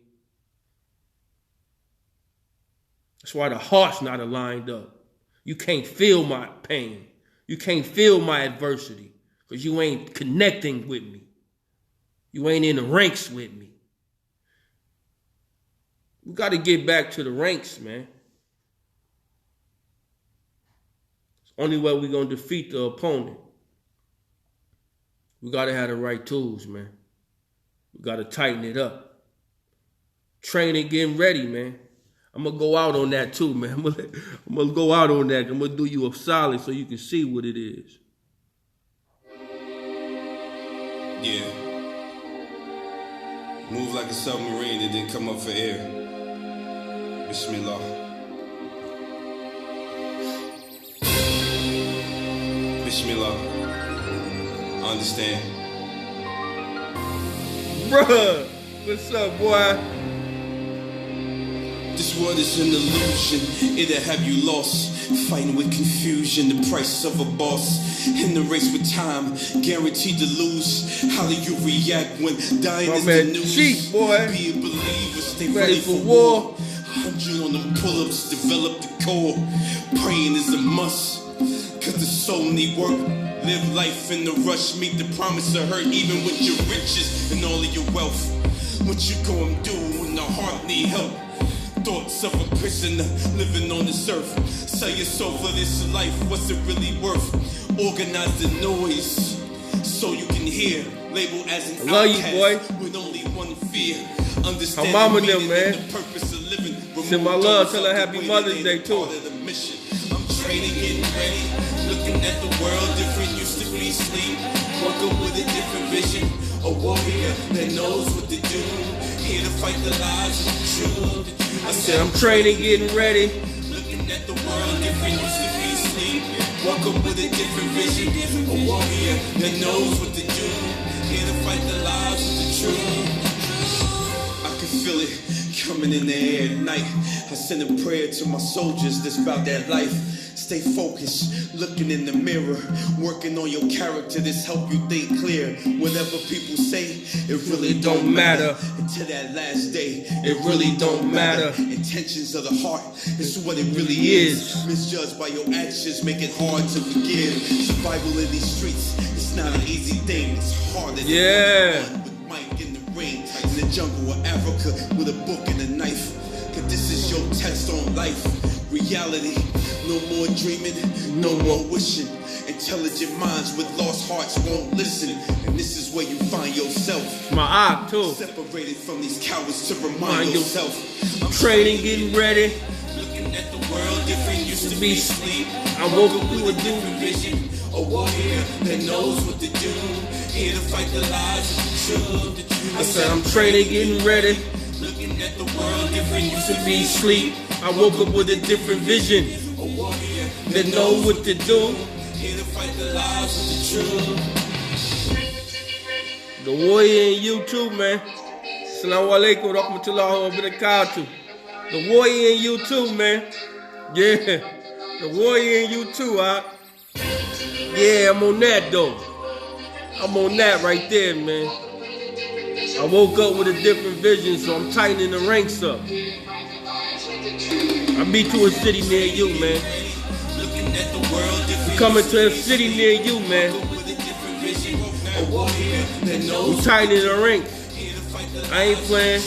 That's why the heart's not aligned up. You can't feel my pain. You can't feel my adversity because you ain't connecting with me. You ain't in the ranks with me. We got to get back to the ranks, man. It's the only way we're going to defeat the opponent. We got to have the right tools, man. We got to tighten it up. Training, getting ready, man. I'm going to go out on that too, man. I'm going to go out on that. I'm going to do you a solid so you can see what it is. Yeah. Move like a submarine that didn't come up for air. Bismillah. Bismillah. I understand. Bruh, what's up, boy? This world is an illusion, it'll have you lost. Fighting with confusion, the price of a boss. In the race with time, guaranteed to lose. How do you react when dying is the news? Cheap, boy. Be a believer, stay ready for war. 100 on them pull-ups, develop the core. Praying is a must, cause the soul need work. Live life in the rush, meet the promise of hurt. Even with your riches and all of your wealth. What you gonna do when the heart need help? Thoughts of a prisoner living on this earth. Sell your soul for this life, what's it really worth? Organize the noise so you can hear. Label as an outcast with only one fear. Understand her mama them, man. The purpose of living. Send my love, tell her happy Mother's Day too. I'm training, getting ready. Looking at the world different, used to be sleep. Woke up with a different vision. A warrior that knows what to do. Here to fight the lies of the truth. I said I'm training, getting ready. Looking at the world different, used to be sleep. Woke up with a different vision. A warrior that knows what to do. Here to fight the lies of the truth. I can feel it coming in the air at night. I send a prayer to my soldiers that's about that life. Stay focused, looking in the mirror, working on your character, this help you think clear. Whatever people say, it really don't matter. Until that last day, it really don't matter. Intentions of the heart, it's what it really is. Misjudged by your actions, make it hard to forgive. Survival in these streets, it's not an easy thing. It's harder than with Mike in the ring, in the jungle of Africa with a book and a knife. Cause this is your test on life. Reality, no more dreaming, no more wishing. Intelligent minds with lost hearts won't listen. And this is where you find yourself. My eye too. Separated from these cowards to remind yourself. I'm training, getting ready. Looking at the world different, used to be sleep. I woke up with a different vision. A warrior that knows what to do. Here to fight the lies of the truth. I said I'm training, getting ready. Looking at the world different, used to be sleep. I woke up with a different vision. A warrior that know what to do. Here to fight the lies of the truth. The warrior in you too, man. Assalamu alaikum rahmatullahi wa barakatuh. The warrior in you too, man. Yeah. The warrior in you too, Yeah, I'm on that though. I'm on that right there, man. I woke up with a different vision, so I'm tightening the ranks up. I beat to a city near you, man. I'm coming to a city near you, man. We tightening the ranks. I ain't playing.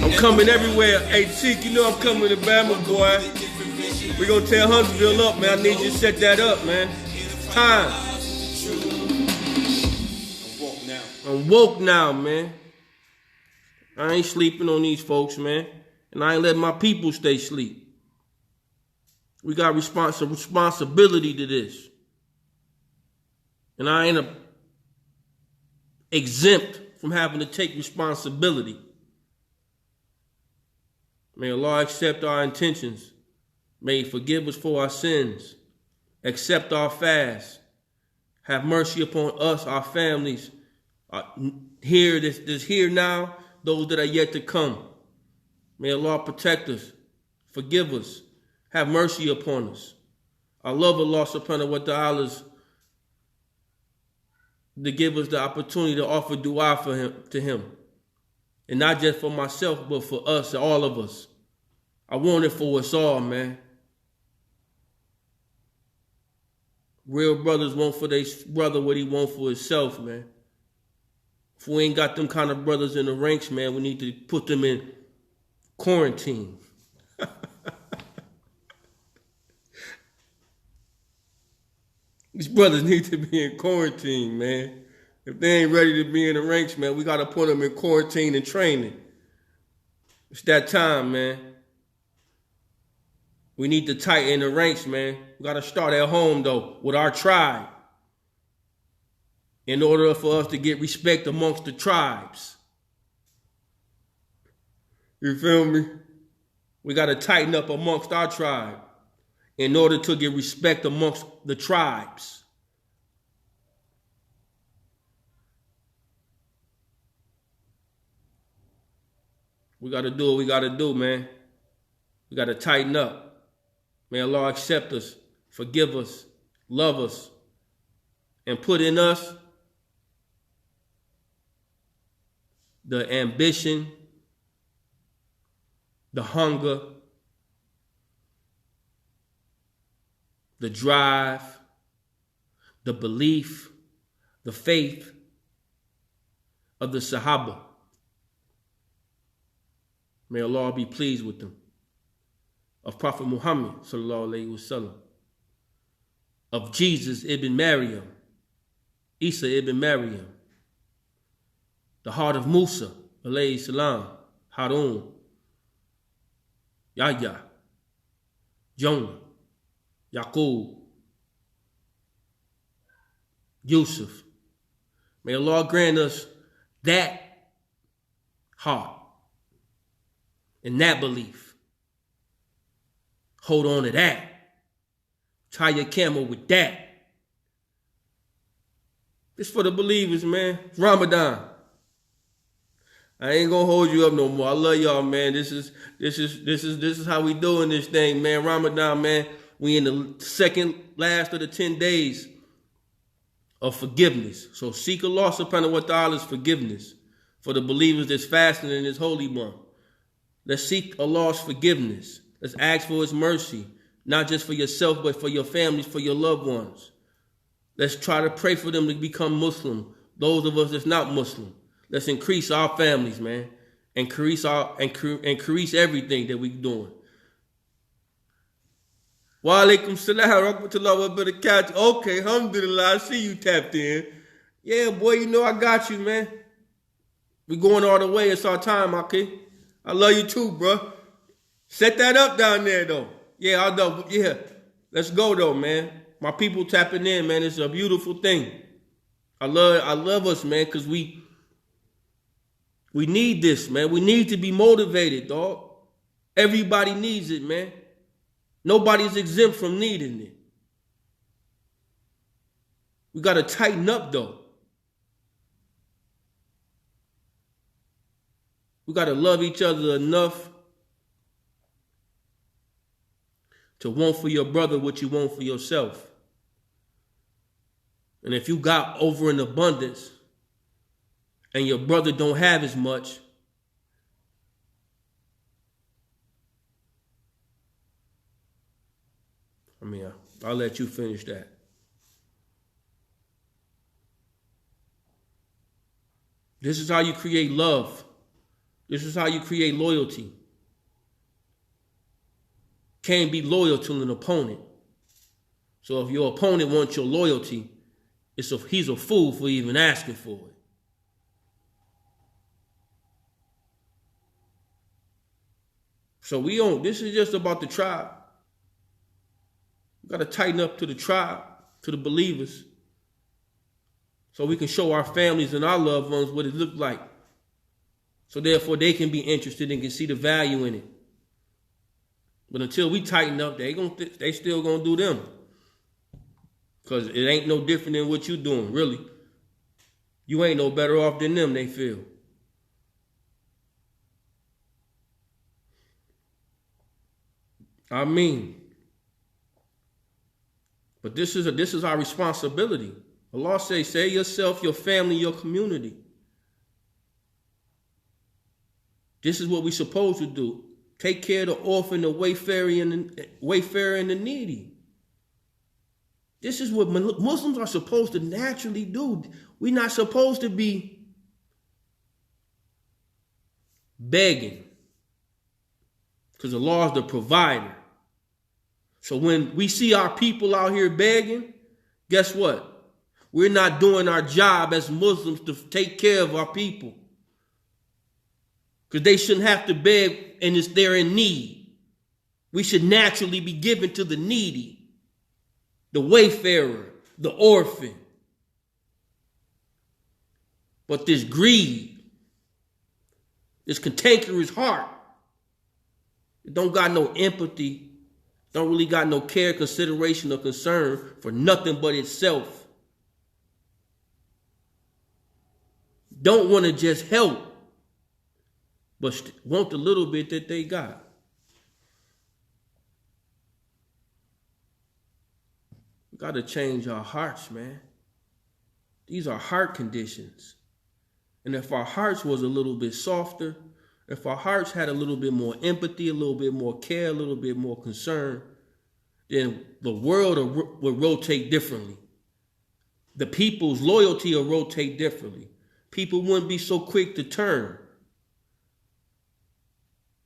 I'm coming everywhere. Hey, Cheek, you know I'm coming to Bama, boy. We gonna tear Huntsville up, man. I need you to set that up, man. Time. I'm woke now, man. I ain't sleeping on these folks, man. And I ain't letting my people stay asleep. We got responsibility to this. And I ain't exempt from having to take responsibility. May Allah accept our intentions. May He forgive us for our sins. Accept our fast. Have mercy upon us, our families. Here, this here now, those that are yet to come. May Allah protect us. Forgive us. Have mercy upon us. I love Allah subhanahu wa ta'ala to give us the opportunity to offer dua to Him. And not just for myself, but for us, all of us. I want it for us all, man. Real brothers want for their brother what he want for himself, man. If we ain't got them kind of brothers in the ranks, man, we need to put them in quarantine. These brothers need to be in quarantine, man. If they ain't ready to be in the ranks, man, we got to put them in quarantine and training. It's that time, man. We need to tighten the ranks, man. We got to start at home, though, with our tribe. In order for us to get respect amongst the tribes. You feel me? We got to tighten up amongst our tribe in order to get respect amongst the tribes. We got to do what we got to do, man. We got to tighten up. May Allah accept us, forgive us, love us, and put in us the ambition, the hunger, the drive, the belief, the faith of the Sahaba. May Allah be pleased with them. Of Prophet Muhammad sallallahu alaihi wasallam, of Jesus ibn Maryam, Isa ibn Maryam, the heart of Musa alayhi salam, Harun, Yahya, Jonah, Yaqub, Yusuf. May Allah grant us that heart and that belief. Hold on to that. Tie your camel with that. It's for the believers, man. It's Ramadan. I ain't gonna hold you up no more. I love y'all, man. This is how we doing this thing, man. Ramadan, man. We in the second last of the 10 days of forgiveness. So seek Allah subhanahu wa ta'ala's forgiveness for the believers that's fasting in this holy month. Let's seek Allah's forgiveness. Let's ask for His mercy, not just for yourself, but for your families, for your loved ones. Let's try to pray for them to become Muslim. Those of us that's not Muslim. Let's increase our families, man. Increase everything that we're doing. Wa alaikum salam wa rahmatullahi wa barakatuh. Okay, alhamdulillah, I see you tapped in. Yeah, boy, you know I got you, man. We going all the way. It's our time, okay? I love you too, bro. Set that up down there, though. Yeah, I know. Yeah, let's go, though, man. My people tapping in, man. It's a beautiful thing. I love us, man, because we need this, man. We need to be motivated, dog. Everybody needs it, man. Nobody's exempt from needing it. We got to tighten up, though. We got to love each other enough to want for your brother what you want for yourself. And if you got over in abundance and your brother don't have as much, I'll let you finish that. This is how you create love. This is how you create loyalty. Can't be loyal to an opponent. So if your opponent wants your loyalty, he's a fool for even asking for it. So this is just about the tribe. We got to tighten up to the tribe, to the believers, so we can show our families and our loved ones what it looked like. So therefore they can be interested and can see the value in it. But until we tighten up, they still gonna do them. Because it ain't no different than what you doing, really. You ain't no better off than them, they feel. I mean, but this is our responsibility. The law says, save yourself, your family, your community. This is what we're supposed to do. Take care of the orphan, the wayfarer, and the needy. This is what Muslims are supposed to naturally do. We're not supposed to be begging, because the law is the provider. So when we see our people out here begging, guess what? We're not doing our job as Muslims to take care of our people. Because they shouldn't have to beg and they're in need. We should naturally be given to the needy, the wayfarer, the orphan. But this greed, this cantankerous heart, it don't got no empathy, don't really got no care, consideration, or concern for nothing but itself. Don't want to just help, but want the little bit that they got. We got to change our hearts, man. These are heart conditions. And if our hearts was a little bit softer, if our hearts had a little bit more empathy, a little bit more care, a little bit more concern, then the world would rotate differently. The people's loyalty will rotate differently. People wouldn't be so quick to turn.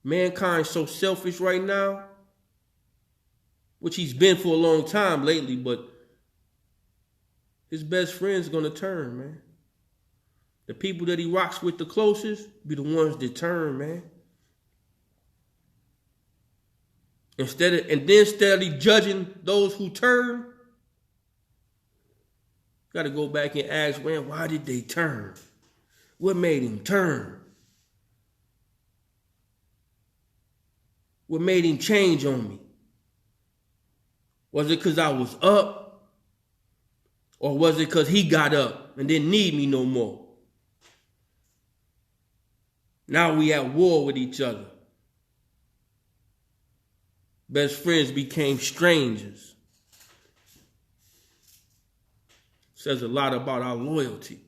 Mankind's so selfish right now, which he's been for a long time lately, but his best friend's going to turn, man. The people that he rocks with the closest be the ones that turn, man. Instead of judging those who turn, got to go back and ask, man, why did they turn? What made him turn? What made him change on me? Was it because I was up? Or was it because he got up and didn't need me no more? Now we at war with each other. Best friends became strangers. Says a lot about our loyalty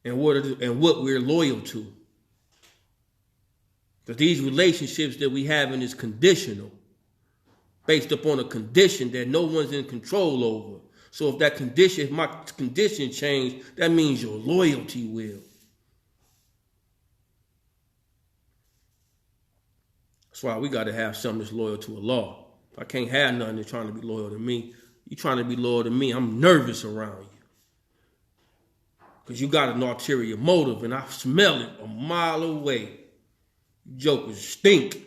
and what we're loyal to. Because these relationships that we have in is conditional, based upon a condition that no one's in control over. So if my condition change, that means your loyalty will. That's why we got to have something that's loyal to Allah. I can't have nothing that's trying to be loyal to me. You trying to be loyal to me, I'm nervous around you. Because you got an ulterior motive, and I smell it a mile away. You jokers stink.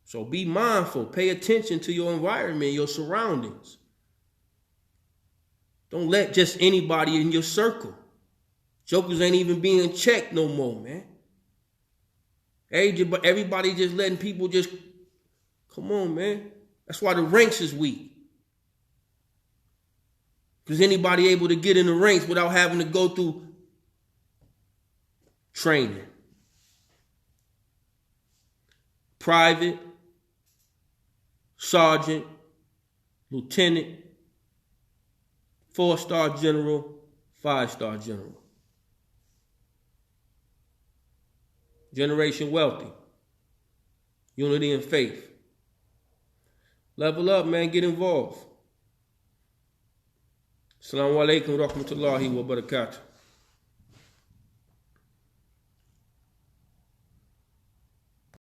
So be mindful. Pay attention to your environment, your surroundings. Don't let just anybody in your circle. Jokers ain't even being checked no more, man. Everybody just letting people just, come on, man. That's why the ranks is weak. Because anybody able to get in the ranks without having to go through training. Private, sergeant, lieutenant, 4-star general, 5-star general. Generation wealthy. Unity and faith. Level up, man. Get involved. Assalamu alaikum wa rahmatullahi wa barakatuh.